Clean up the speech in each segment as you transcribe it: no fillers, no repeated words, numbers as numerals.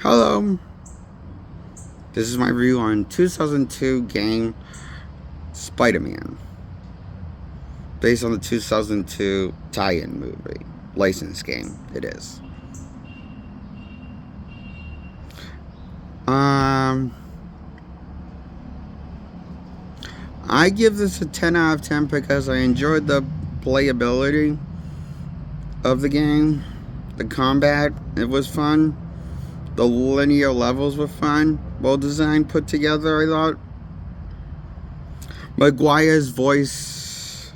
Hello, this is my review on 2002 game Spider-Man, based on the 2002 tie-in movie, licensed game it is. I give this a 10 out of 10 because I enjoyed the playability of the game, the combat, it was fun. The linear levels were fun, well designed, put together, I thought. Maguire's voice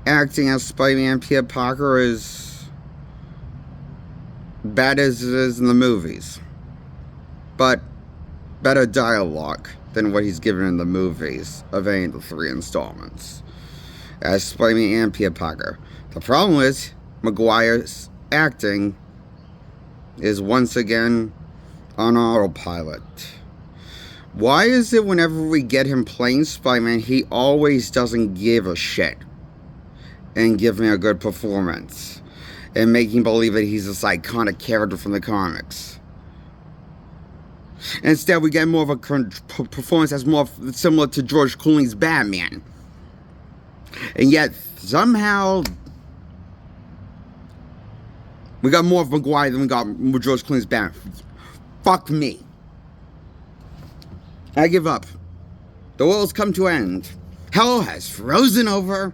acting as Spider-Man Peter Parker is bad as it is in the movies, but better dialogue than what he's given in the movies of any of the 3 installments as Spider-Man and Peter Parker. The problem is Maguire's acting is once again on autopilot. Why is it whenever we get him playing Spider-Man, he always doesn't give a shit and give me a good performance and making believe that he's this iconic character from the comics? Instead, we get more of a performance that's more similar to George Clooney's Batman. And yet, somehow, we got more of Maguire than we got with George Clooney's Batman. Fuck me. I give up. The world's come to an end. Hell has frozen over.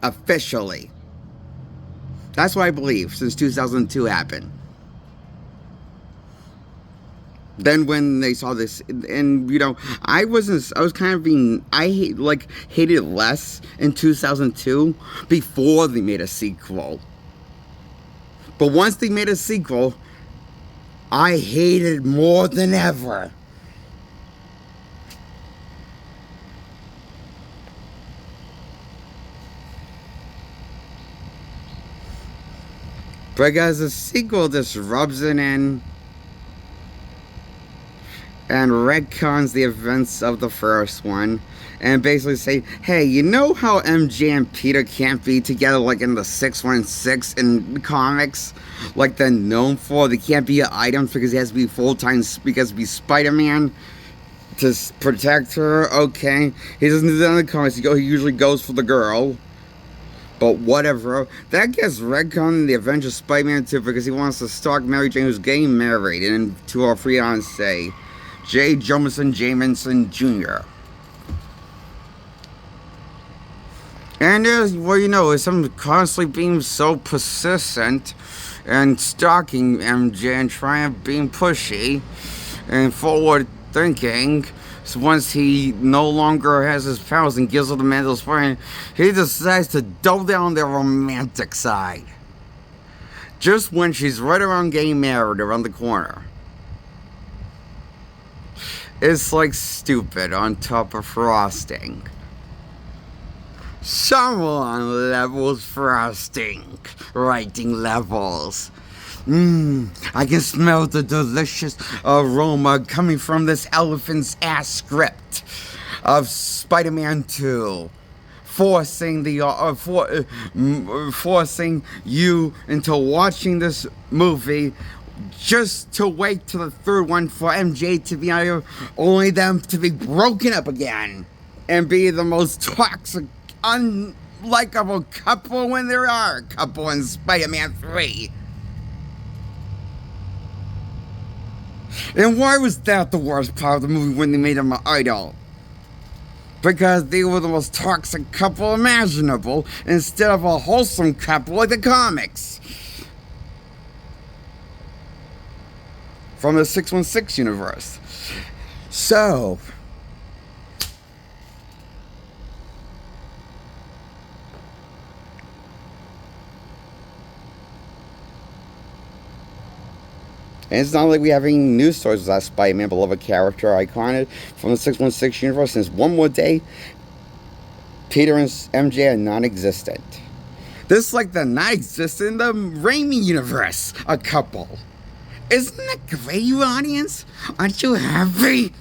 Officially. That's what I believe since 2002 happened. Then when they saw this, and I was kind of being, hated it less in 2002 before they made a sequel. But once they made a sequel, I hated more than ever. Because the sequel just rubs it in and retcons the events of the first one and basically say, hey, you know how MJ and Peter can't be together like in the 616 in comics? Like they're known for? They can't be items because he has to be full-time, because be Spider-Man to protect her. Okay. He doesn't do that in the comics. He usually goes for the girl. But whatever. That gets retconned in the Avengers Spider-Man 2 because he wants to stalk Mary Jane, who's getting married, and to her fiancé, J. Jamison Jr. And as I'm constantly being so persistent and stalking MJ and trying to be pushy and forward thinking. So once he no longer has his powers and gives her the mantle of Spider-Man, he decides to double down on their romantic side. Just when she's right around getting married around the corner. It's like stupid on top of frosting. Someone levels frosting. Writing levels. I can smell the delicious aroma coming from this elephant's ass script of Spider-Man 2. Forcing you into watching this movie just to wait till the third one for MJ to be only them to be broken up again and be the most toxic, unlikable couple when there are a couple in Spider-Man 3. And why was that the worst part of the movie when they made him an idol? Because they were the most toxic couple imaginable instead of a wholesome couple like the comics. From the 616 universe. So, and it's not like we have any news stories with that Spider-Man, beloved character, iconic from the 616 universe. Since one more day, Peter and MJ are non-existent. This is like the non-existent in the Raimi universe, a couple. Isn't that great, you audience? Aren't you happy?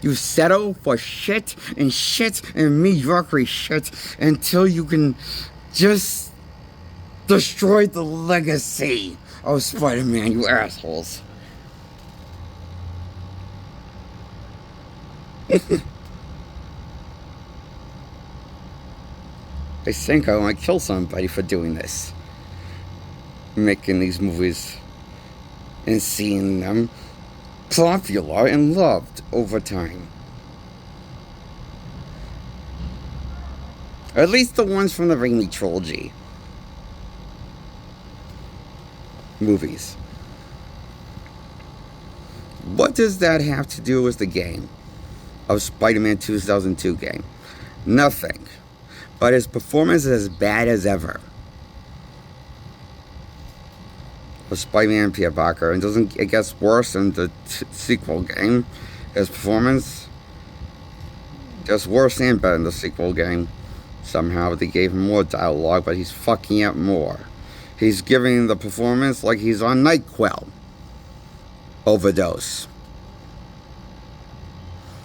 You settle for shit and mediocrity shit until you can just destroy the legacy Oh, Spider-Man, you assholes. I think I want to kill somebody for doing this. Making these movies and seeing them popular and loved over time. Or at least the ones from the Raimi Trilogy movies. What does that have to do with the game of Spider-Man 2002 game? Nothing. But his performance is as bad as ever. Of Spider-Man Peter Parker, and it gets worse in the sequel game. His performance gets worse and better in the sequel game. Somehow they gave him more dialogue, but he's fucking up more. He's giving the performance like he's on NyQuil overdose.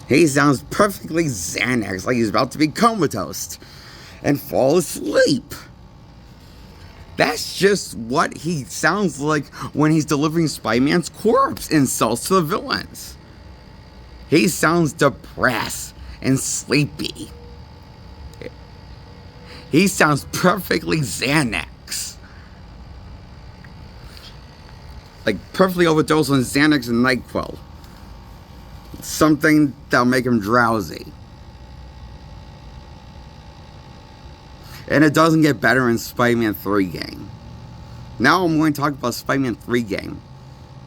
He sounds perfectly Xanax, like he's about to be comatose and fall asleep. That's just what he sounds like when he's delivering Spider-Man's corpse insults to the villains. He sounds depressed and sleepy. He sounds perfectly Xanax. Like perfectly overdosed on Xanax and NyQuil. Something that'll make him drowsy. And it doesn't get better in Spider-Man 3 game. Now I'm going to talk about Spider-Man 3 game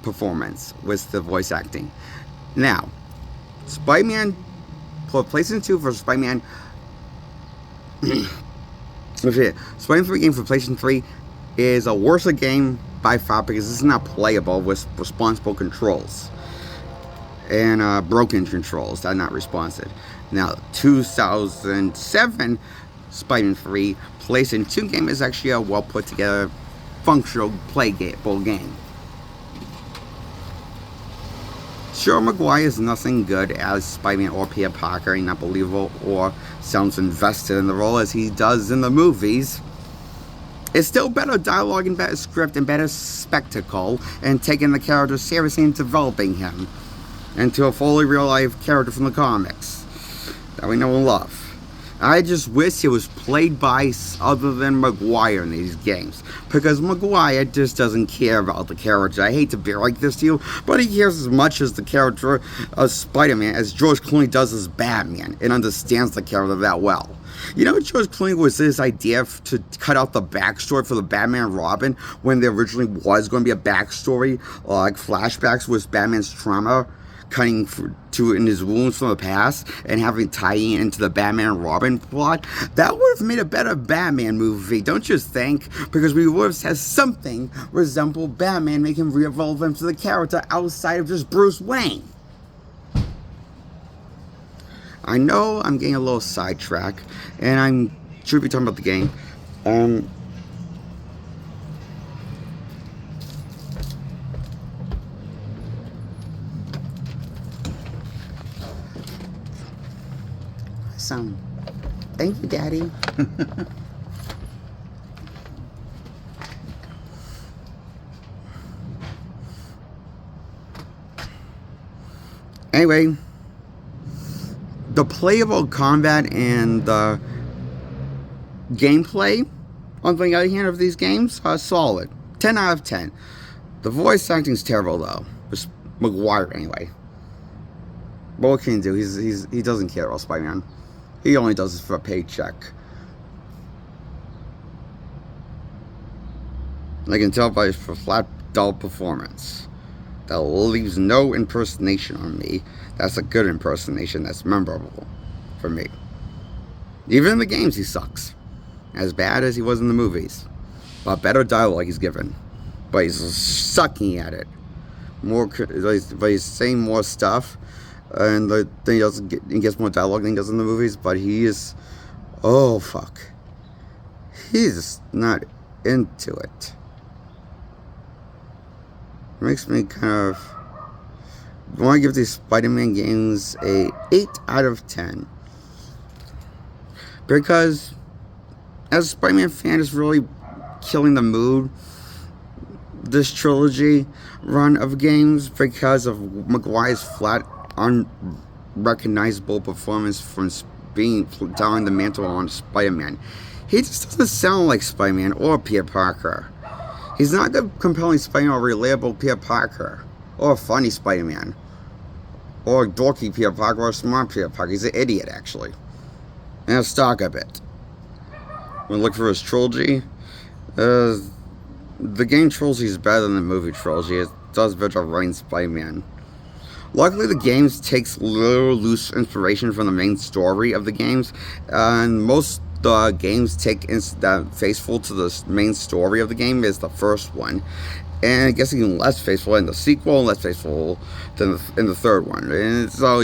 performance with the voice acting. Now, Spider-Man, for PlayStation 2 for Spider-Man... Spider-Man 3 game for PlayStation 3 is a worse game by far because this is not playable with responsible controls. And broken controls that are not responsive. Now, 2007... Spider-Man 3 PlayStation 2 game is actually a well put together, functional playable game. Sure, Maguire is nothing good as Spider-Man or Peter Parker, and not believable or sounds invested in the role as he does in the movies. It's still better dialogue and better script and better spectacle, and taking the character seriously and developing him into a fully real life character from the comics that we know and love. I just wish it was played by other than Maguire in these games. Because Maguire just doesn't care about the character. I hate to be like this to you, but he cares as much as the character of Spider-Man as George Clooney does as Batman, and understands the character that well. You know, George Clooney was his idea to cut out the backstory for the Batman and Robin when there originally was going to be a backstory, like flashbacks with Batman's trauma, cutting to in his wounds from the past and having tying into the Batman and Robin plot. That would have made a better Batman movie, don't you think? Because we would have had something resemble Batman, make him relevant to the character outside of just Bruce Wayne. I know I'm getting a little sidetracked, and I'm should be talking about the game. Thank you, Daddy. Anyway, the playable combat and the gameplay, on the other hand, of these games are solid. 10 out of 10. The voice acting is terrible, though. With Maguire, anyway. But what can he do? He doesn't care about Spider-Man. He only does this for a paycheck. I can tell by his flat, dull performance that leaves no impersonation on me. That's a good impersonation. That's memorable for me. Even in the games, he sucks. As bad as he was in the movies. But better dialogue he's given. But he's sucking at it. But he's saying more stuff. And then he gets more dialogue than he does in the movies, but he is, oh fuck, he's not into it. It makes me kind of want to give these Spider-Man games a 8 out of 10. Because as a Spider-Man fan, it's really killing the mood this trilogy run of games because of Maguire's flat, unrecognizable performance from being down the mantle on Spider-Man. He just doesn't sound like Spider-Man or Peter Parker. He's not a compelling Spider-Man or reliable Peter Parker, or a funny Spider-Man, or a dorky Peter Parker, or a smart Peter Parker. He's an idiot, actually. And let's talk a bit. When we look for his trilogy, the game trilogy is better than the movie trilogy. It does better writing Spider-Man. Luckily, the games takes little loose inspiration from the main story of the games, and most games take that faithful to the main story of the game is the first one, and I guess even less faithful in the sequel, and less faithful than in the third one. And so,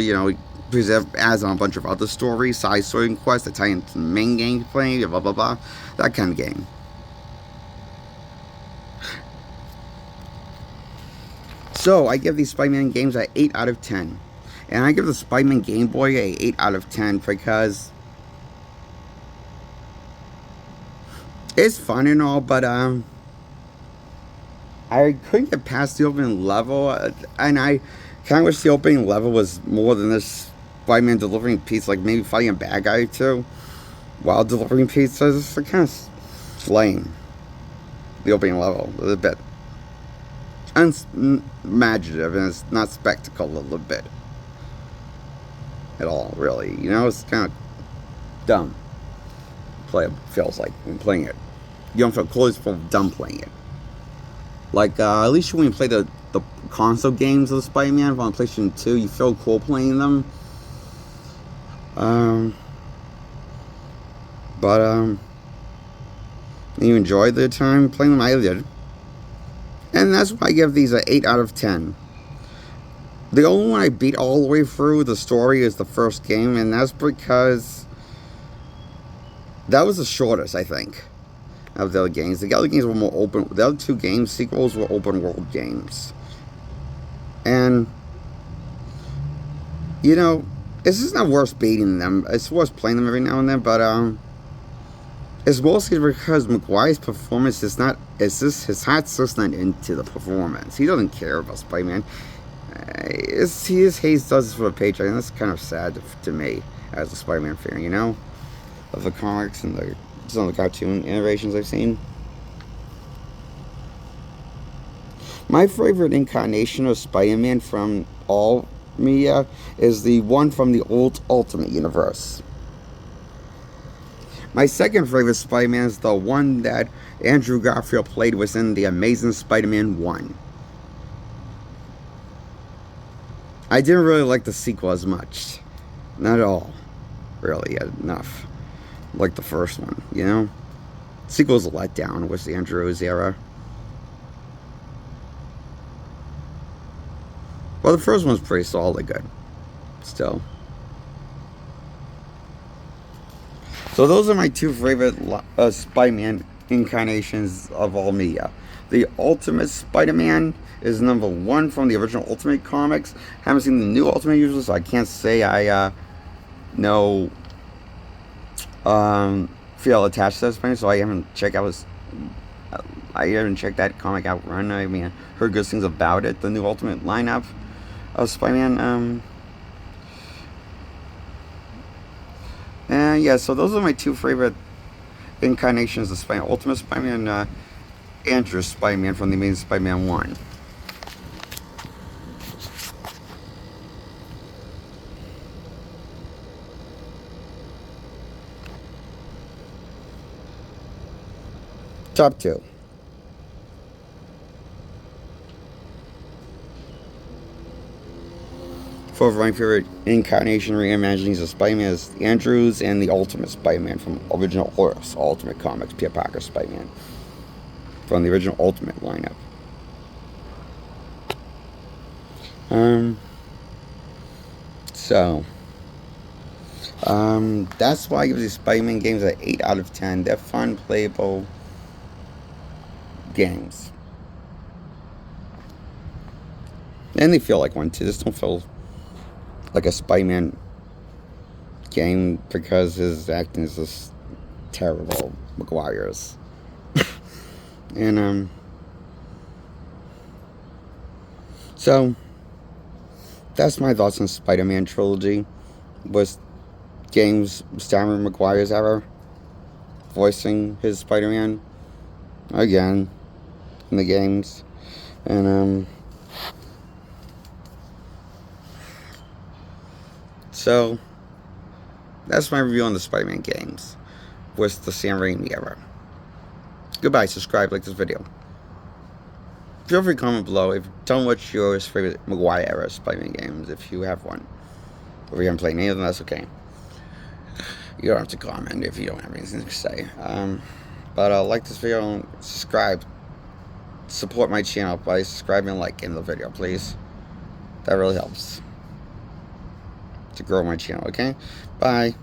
because it adds on a bunch of other stories, side story quests that tie into the main gameplay, blah blah blah, that kind of game. So I give these Spider-Man games an 8 out of 10, and I give the Spider-Man Game Boy a 8 out of 10 because it's fun and all, but I couldn't get past the opening level, and I kind of wish the opening level was more than this Spider-Man delivering pizza, like maybe fighting a bad guy too while delivering pizza. It's kind of lame. The opening level a bit unimaginative, and it's not spectacle a little bit at all, really. It's kind of dumb. Feels like when playing it. You don't feel cool, you feel dumb playing it. Like, at least when you play the console games of the Spider-Man on PlayStation 2, you feel cool playing them. You enjoyed the time playing them. I did. And that's why I give these an 8 out of 10. The only one I beat all the way through the story is the first game, and that's because that was the shortest, I think, of the other games. The other games were more open. The other two games, sequels, were open world games. And, it's just not worth beating them. It's worth playing them every now and then, but, it's mostly because Maguire's performance is not, his heart's just not into the performance. He doesn't care about Spider-Man. Hayes does this for a paycheck, and that's kind of sad to me as a Spider-Man fan, of the comics and some of the cartoon innovations I've seen. My favorite incarnation of Spider-Man from all media is the one from the old Ultimate Universe. My second favorite Spider-Man is the one that Andrew Garfield played within The Amazing Spider-Man 1. I didn't really like the sequel as much. Not at all. Really, enough. Like the first one, The sequel's a letdown with the Andrew's era. Well, the first one's pretty solid good. Still. So those are my two favorite Spider-Man incarnations of all media. The Ultimate Spider-Man is number 1 from the original Ultimate comics. Haven't seen the new Ultimate usually, so I can't say I feel attached to that Spider-Man, so I haven't checked that comic out run. I mean, I heard good things about it. The new Ultimate lineup of Spider-Man. And yeah, so those are my two favorite incarnations of Spider-Man. Ultimate Spider-Man and Andrew Spider-Man from The Amazing Spider-Man 1. Top 2. Four of my favorite incarnation reimaginings of Spider-Man is Andrews and the Ultimate Spider-Man from original Horus Ultimate Comics, Peter Parker Spider-Man from the original Ultimate lineup. That's why I give these Spider-Man games an 8 out of 10. They're fun, playable games. And they feel like one too. Just don't feel like a Spider-Man game because his acting is just terrible. Maguire's. And So, that's my thoughts on Spider-Man Trilogy. Was games Stammer McGuire's era voicing his Spider-Man again in the games. And, so, that's my review on the Spider-Man games. Was the Sam Raimi era. Goodbye, subscribe, like this video. Feel free to comment below. Tell me what's your favorite Maguire era Spider-Man games, if you have one. Or if you haven't played any of them, that's okay. You don't have to comment if you don't have anything to say. But like this video and subscribe. Support my channel by subscribing and liking the video, please. That really helps to grow my channel, okay? Bye.